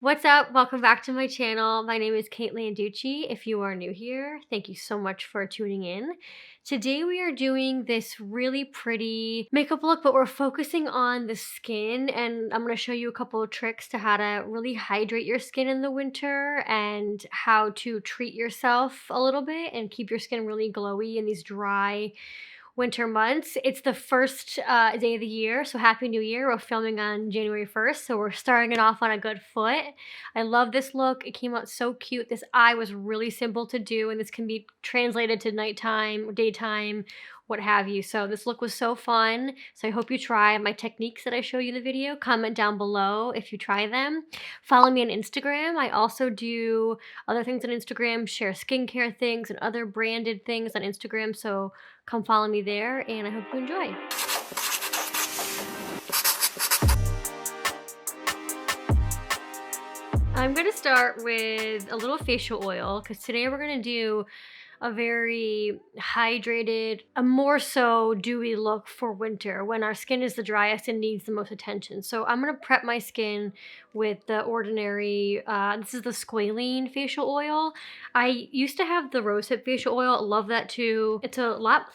What's up? Welcome back to my channel. My name is Kate Landucci. If you are new here, thank you so much for tuning in. Today we are doing this really pretty makeup look, but we're focusing on the skin, and I'm going to show you a couple of tricks to how to really hydrate your skin in the winter and how to treat yourself a little bit and keep your skin really glowy in these dry winter months. It's the first day of the year, so Happy New Year. We're filming on January 1st, so we're starting it off on a good foot. I love this look. It came out so cute. This eye was really simple to do, and this can be translated to nighttime, daytime, what have you. So this look was so fun. So I hope you try my techniques that I show you in the video. Comment down below if you try them. Follow me on Instagram. I also do other things on Instagram, share skincare things and other branded things on Instagram. So come follow me there, and I hope you enjoy. I'm going to start with a little facial oil because today we're going to do a very hydrated, a more so dewy look for winter when our skin is the driest and needs the most attention. So I'm going to prep my skin with the ordinary, this is the Squalane facial oil. I used to have the rosehip facial oil. Love that too. It's a lot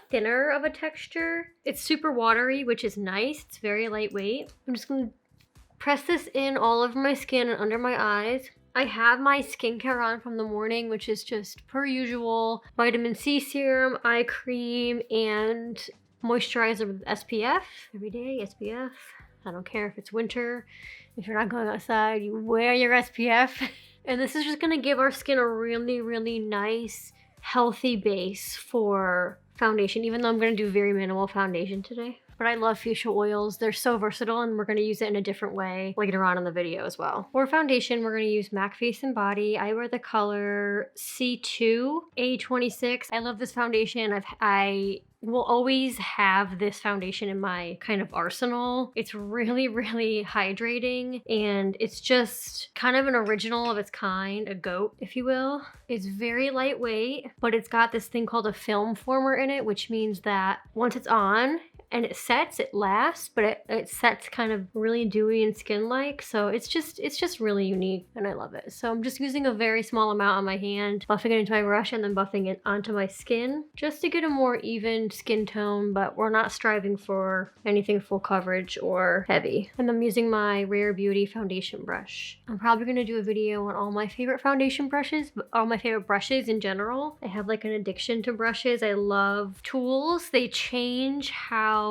thinner of a texture. It's super watery, which is nice. It's very lightweight. I'm just going to press this in all over my skin and under my eyes. I have my skincare on from the morning, which is just per usual, vitamin C serum, eye cream, and moisturizer with SPF. Every day, SPF. I don't care if it's winter. If you're not going outside, you wear your SPF. And this is just gonna give our skin a really, really nice, healthy base for foundation, even though I'm gonna do very minimal foundation today. But I love facial oils. They're so versatile, and we're going to use it in a different way later on in the video as well. For foundation, we're going to use MAC Face and Body. I wear the color C2 A26. I love this foundation. I will always have this foundation in my kind of arsenal. It's really, really hydrating, and it's just kind of an original of its kind, a goat, if you will. It's very lightweight, but it's got this thing called a film former in it, which means that once it's on, and it sets, it lasts, but it sets kind of really dewy and skin-like. So it's just really unique, and I love it. So I'm just using a very small amount on my hand, buffing it into my brush, and then buffing it onto my skin just to get a more even skin tone, but we're not striving for anything full coverage or heavy. And I'm using my Rare Beauty foundation brush. I'm probably going to do a video on all my favorite foundation brushes, all my favorite brushes in general. I have like an addiction to brushes. I love tools. They change how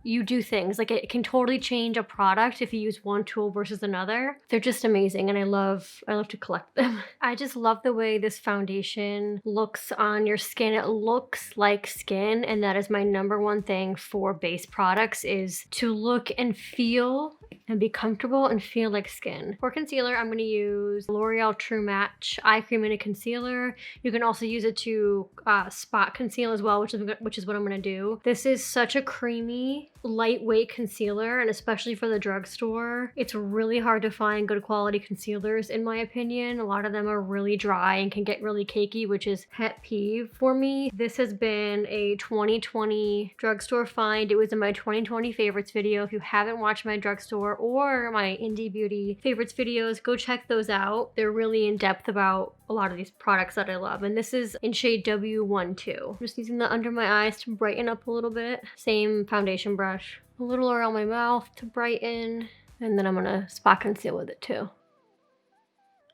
you do things. Like, it can totally change a product if you use one tool versus another. They're just amazing, and I love to collect them. I just love the way this foundation looks on your skin. It looks like skin, and that is my number one thing for base products, is to look and feel and be comfortable and feel like skin. For concealer, I'm going to use L'Oreal True Match Eye Cream and a Concealer. You can also use it to spot conceal as well, which is what I'm going to do. This is such a creamy, lightweight concealer, and especially for the drugstore, it's really hard to find good quality concealers, in my opinion. A lot of them are really dry and can get really cakey, which is pet peeve for me. This has been a 2020 drugstore find. It was in my 2020 favorites video. If you haven't watched my drugstore or my indie beauty favorites videos, go check those out. They're really in depth about a lot of these products that I love. And this is in shade W12. I'm just using that under my eyes to brighten up a little bit. Same foundation brush. A little around my mouth to brighten. And then I'm gonna spot conceal with it too.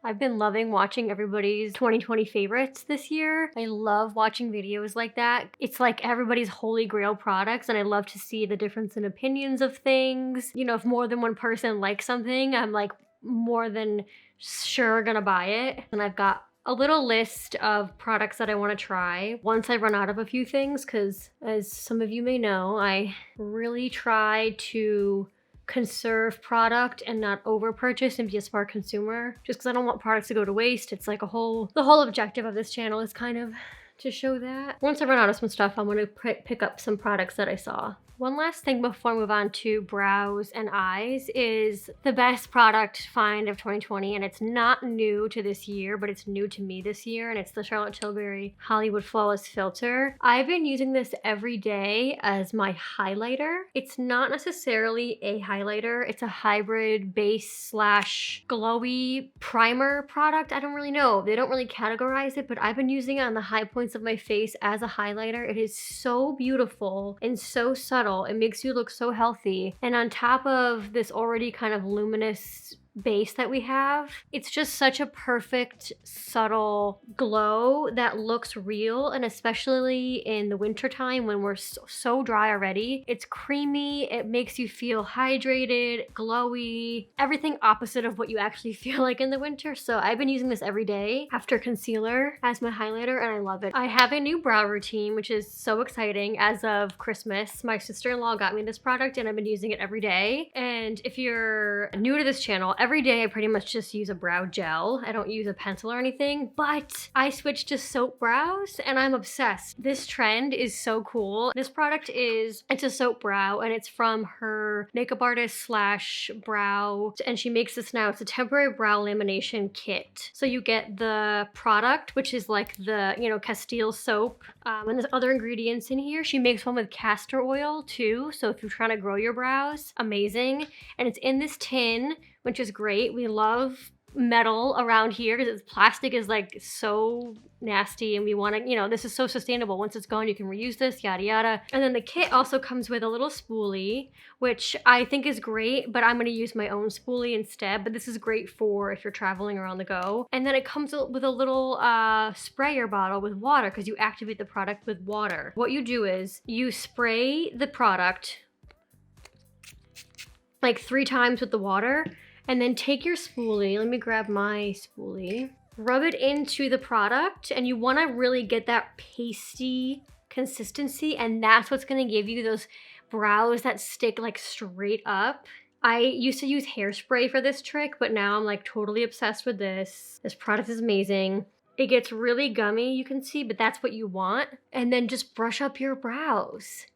I've been loving watching everybody's 2020 favorites this year. I love watching videos like that. It's like everybody's holy grail products, and I love to see the difference in opinions of things. You know, if more than one person likes something, I'm like more than sure gonna buy it. And I've got a little list of products that I want to try once I run out of a few things, because as some of you may know, I really try to conserve product and not over purchase and be a smart consumer, just because I don't want products to go to waste. It's like the whole objective of this channel is kind of to show that. Once I run out of some stuff, I'm going to pick up some products that I saw. One last thing before I move on to brows and eyes is the best product find of 2020, and it's not new to this year, but it's new to me this year, and it's the Charlotte Tilbury Hollywood Flawless Filter. I've been using this every day as my highlighter. It's not necessarily a highlighter. It's a hybrid base slash glowy primer product. I don't really know. They don't really categorize it, but I've been using it on the high points of my face as a highlighter. It is so beautiful and so subtle. It makes you look so healthy. And on top of this already kind of luminous base that we have, it's just such a perfect subtle glow that looks real, and especially in the winter time when we're so dry already. It's creamy, it makes you feel hydrated, glowy, everything opposite of what you actually feel like in the winter. So I've been using this every day after concealer as my highlighter, and I love it. I have a new brow routine, which is so exciting. As of Christmas, my sister-in-law got me this product and I've been using it every day. And if you're new to this channel, every day I pretty much just use a brow gel. I don't use a pencil or anything, but I switched to soap brows and I'm obsessed. This trend is so cool. This product it's a soap brow, and it's from her makeup artist slash brow, and she makes this now. It's a temporary brow lamination kit. So you get the product, which is like the, you know, Castile soap, and there's other ingredients in here. She makes one with castor oil too, so if you're trying to grow your brows, amazing. And it's in this tin, which is great. We love metal around here because plastic is like so nasty, and we want to, you know, this is so sustainable. Once it's gone, you can reuse this, yada yada. And then the kit also comes with a little spoolie, which I think is great, but I'm going to use my own spoolie instead. But this is great for if you're traveling or on the go. And then it comes with a little sprayer bottle with water, because you activate the product with water. What you do is you spray the product like 3 times with the water, and then take your spoolie. Let me grab my spoolie. Rub it into the product, and you want to really get that pasty consistency, and that's what's going to give you those brows that stick like straight up. I used to use hairspray for this trick, but now I'm like totally obsessed with this. This product is amazing. It gets really gummy, you can see, but that's what you want. And then just brush up your brows,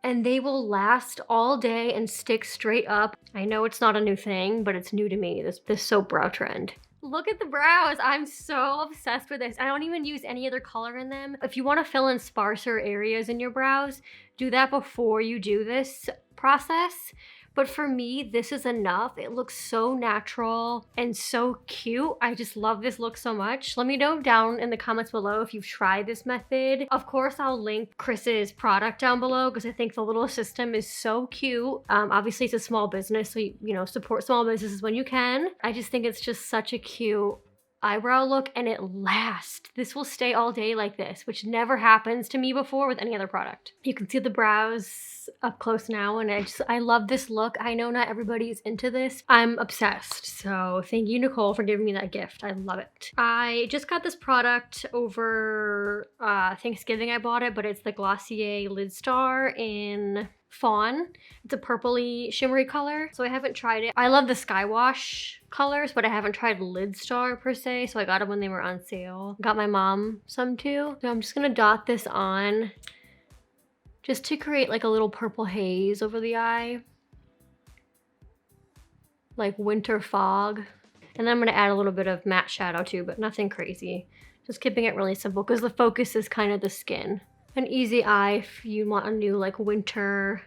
and they will last all day and stick straight up. I know it's not a new thing, but it's new to me, this soap brow trend. Look at the brows. I'm so obsessed with this. I don't even use any other color in them. If you want to fill in sparser areas in your brows, do that before you do this process. But for me, this is enough. It looks so natural and so cute. I just love this look so much. Let me know down in the comments below if you've tried this method. Of course, I'll link Chris's product down below because I think the little system is so cute. Obviously, it's a small business, so you know, support small businesses when you can. I just think it's just such a cute eyebrow look, and it lasts. This will stay all day like this, which never happens to me before with any other product. You can see the brows up close now, and I love this look. I know not everybody's into this. I'm obsessed. So thank you, Nicole, for giving me that gift. I love it. I just got this product over Thanksgiving. I bought it, but it's the Glossier Lid Star in Fawn. It's a purpley shimmery color, so I haven't tried it. I love the Sky Wash colors, but I haven't tried Lid Star per se, so I got them when they were on sale. Got my mom some too. So I'm just gonna dot this on just to create like a little purple haze over the eye, like winter fog. And then I'm gonna add a little bit of matte shadow too, but nothing crazy. Just keeping it really simple because the focus is kind of the skin. An easy eye if you want a new like winter,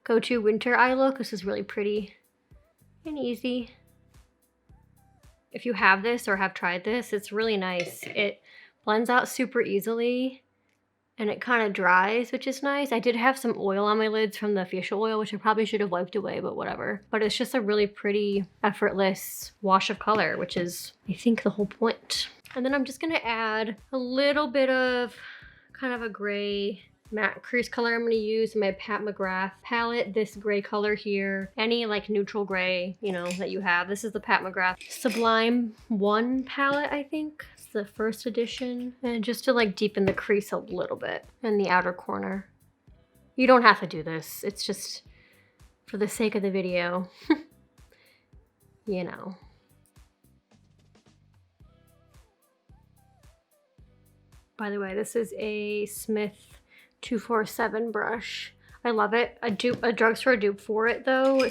go-to winter eye look. This is really pretty and easy. If you have this or have tried this, it's really nice. It blends out super easily and it kind of dries, which is nice. I did have some oil on my lids from the facial oil, which I probably should have wiped away, but whatever. But it's just a really pretty, effortless wash of color, which is, I think, the whole point. And then I'm just gonna add a little bit of kind of a gray matte crease color I'm going to use in my Pat McGrath palette. This gray color here, any like neutral gray, you know, that you have. This is the Pat McGrath Sublime 1 palette, I think. It's the first edition. And just to like deepen the crease a little bit in the outer corner. You don't have to do this. It's just for the sake of the video. You know. By the way, this is a Smith 247 brush. I love it. A drugstore dupe for it though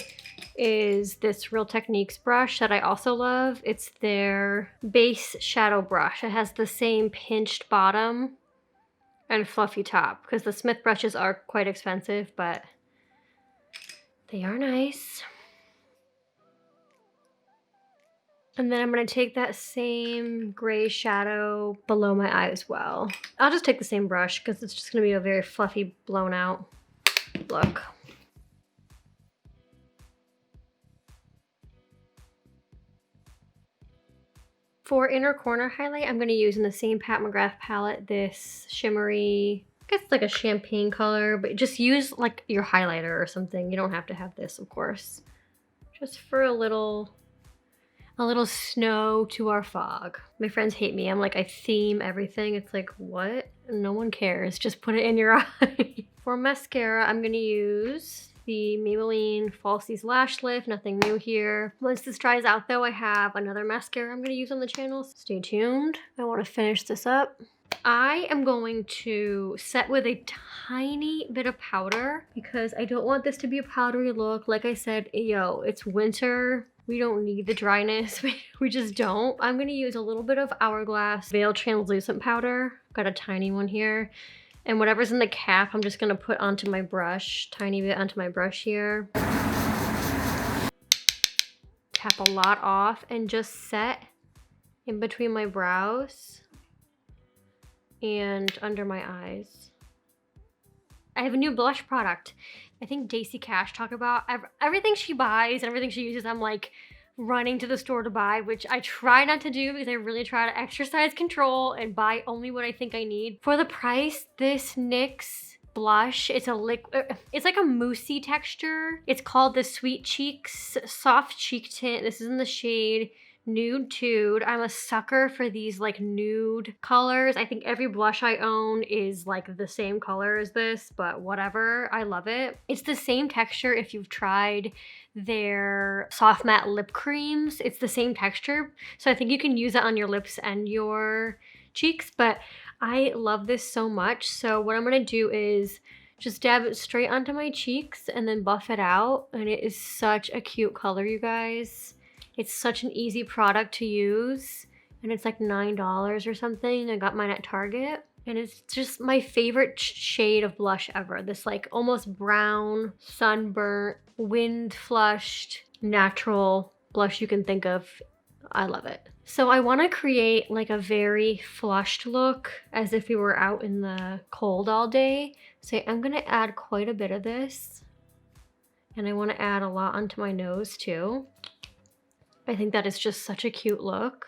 is this Real Techniques brush that I also love. It's their base shadow brush. It has the same pinched bottom and fluffy top because the Smith brushes are quite expensive, but they are nice. And then I'm going to take that same gray shadow below my eye as well. I'll just take the same brush because it's just going to be a very fluffy, blown out look. For inner corner highlight, I'm going to use in the same Pat McGrath palette this shimmery, I guess it's like a champagne color, but just use like your highlighter or something. You don't have to have this, of course. Just for a little snow to our fog. My friends hate me. I'm like, I theme everything. It's like, what? No one cares. Just put it in your eye. For mascara, I'm going to use the Maybelline Falsies Lash Lift. Nothing new here. Once this dries out though, I have another mascara I'm going to use on the channel. Stay tuned. I want to finish this up. I am going to set with a tiny bit of powder because I don't want this to be a powdery look. Like I said, yo, it's winter. We don't need the dryness. We just don't. I'm going to use a little bit of Hourglass Veil Translucent Powder. Got a tiny one here. And whatever's in the cap, I'm just going to put onto my brush. Tiny bit onto my brush here. Tap a lot off and just set in between my brows and under my eyes. I have a new blush product. I think Daisy Cash talked about everything she buys and everything she uses. I'm like running to the store to buy, which I try not to do because I really try to exercise control and buy only what I think I need. For the price, this NYX blush, it's a liquid, it's like a moussey texture. It's called the Sweet Cheeks Soft Cheek Tint. This is in the shade Nude Tude. I'm a sucker for these like nude colors. I think every blush I own is like the same color as this, but whatever, I love it. It's the same texture if you've tried their soft matte lip creams. It's the same texture, so I think you can use it on your lips and your cheeks, but I love this so much. So what I'm gonna do is just dab it straight onto my cheeks and then buff it out, and it is such a cute color, you guys. It's such an easy product to use, and it's like $9 or something. I got mine at Target, and it's just my favorite shade of blush ever. This like almost brown, sunburnt, wind flushed, natural blush you can think of. I love it. So I want to create like a very flushed look as if we were out in the cold all day. So I'm going to add quite a bit of this, and I want to add a lot onto my nose too. I think that is just such a cute look.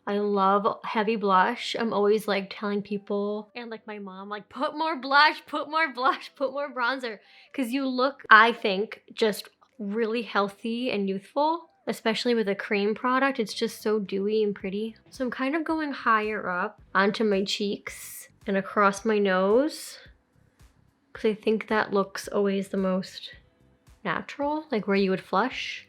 I love heavy blush. I'm always like telling people and like my mom, like put more blush, put more blush, put more bronzer. Because you look, I think, just really healthy and youthful, especially with a cream product. It's just so dewy and pretty. So I'm kind of going higher up onto my cheeks and across my nose, because I think that looks always the most natural, like where you would flush.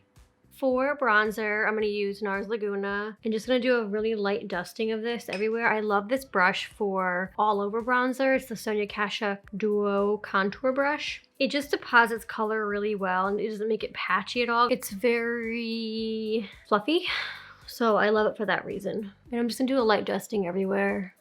For bronzer, I'm going to use NARS Laguna. I'm just going to do a really light dusting of this everywhere. I love this brush for all over bronzer. It's the Sonia Kashuk Duo Contour Brush. It just deposits color really well, and it doesn't make it patchy at all. It's very fluffy, so I love it for that reason. And I'm just going to do a light dusting everywhere.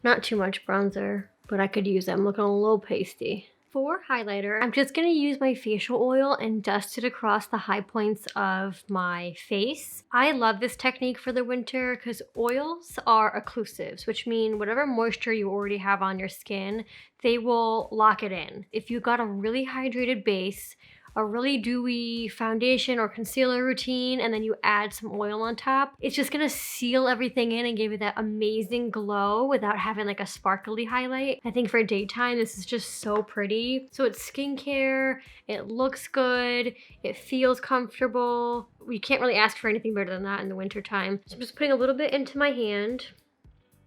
Not too much bronzer, but I could use it. I'm looking a little pasty. For highlighter, I'm just going to use my facial oil and dust it across the high points of my face. I love this technique for the winter because oils are occlusives, which mean whatever moisture you already have on your skin, they will lock it in. If you've got a really hydrated base, a really dewy foundation or concealer routine, and then you add some oil on top, it's just gonna seal everything in and give you that amazing glow without having like a sparkly highlight. I think for daytime, this is just so pretty. So it's skincare, it looks good, it feels comfortable. You can't really ask for anything better than that in the winter time. So I'm just putting a little bit into my hand.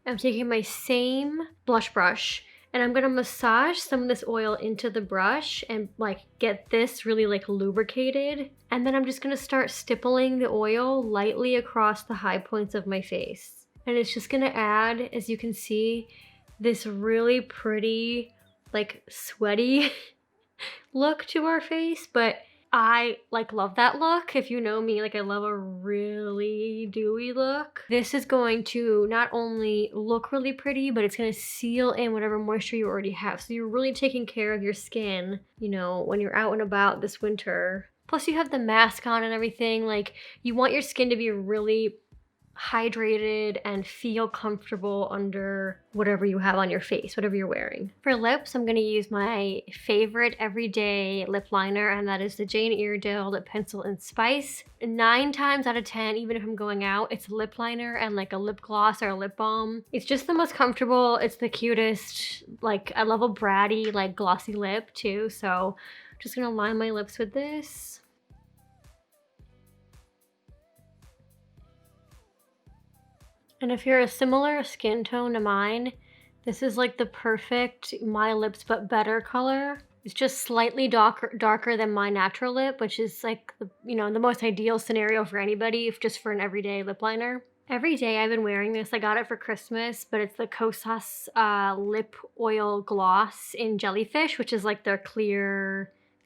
I'm taking my same blush brush, and I'm gonna massage some of this oil into the brush and like get this really like lubricated. And then I'm just gonna start stippling the oil lightly across the high points of my face. And it's just gonna add, as you can see, this really pretty, like sweaty look to our face, but I like love that look. If you know me, like I love a really dewy look. This is going to not only look really pretty, but it's going to seal in whatever moisture you already have. So you're really taking care of your skin, you know, when you're out and about this winter. Plus you have the mask on and everything. Like you want your skin to be really hydrated and feel comfortable under whatever you have on your face, whatever you're wearing. For lips, I'm going to use my favorite everyday lip liner, and that is the Jane Iredale Lip Pencil in Spice. 9 times out of 10, even if I'm going out, it's a lip liner and like a lip gloss or a lip balm. It's just the most comfortable. It's the cutest. Like I love a bratty, like glossy lip too. So just going to line my lips with this. And if you're a similar skin tone to mine, this is like the perfect My Lips But Better color. It's just slightly darker than my natural lip, which is like, the most ideal scenario for anybody, if just for an everyday lip liner. Every day I've been wearing this. I got it for Christmas, but it's the Kosas Lip Oil Gloss in Jellyfish, which is like their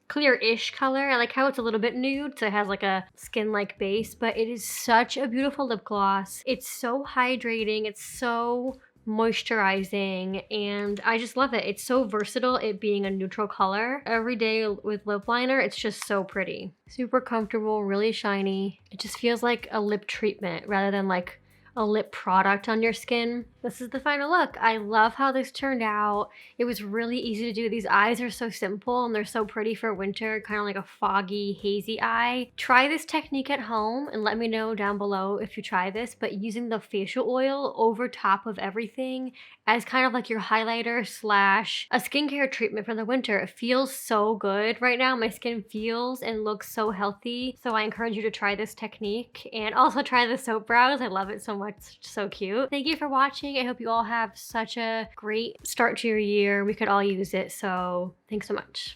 clear-ish color. I like how it's a little bit nude, so it has like a skin-like base, but it is such a beautiful lip gloss. It's so hydrating, it's so moisturizing, and I just love it. It's so versatile, it being a neutral color. Every day with lip liner, it's just so pretty. Super comfortable, really shiny. It just feels like a lip treatment rather than like a lip product on your skin. This is the final look. I love how this turned out. It was really easy to do. These eyes are so simple and they're so pretty for winter, kind of like a foggy, hazy eye. Try this technique at home and let me know down below if you try this, but using the facial oil over top of everything as kind of like your highlighter slash a skincare treatment for the winter. It feels so good right now. My skin feels and looks so healthy. So I encourage you to try this technique and also try the soap brows. I love it so much. It's so cute. Thank you for watching. I hope you all have such a great start to your year. We could all use it. So thanks so much.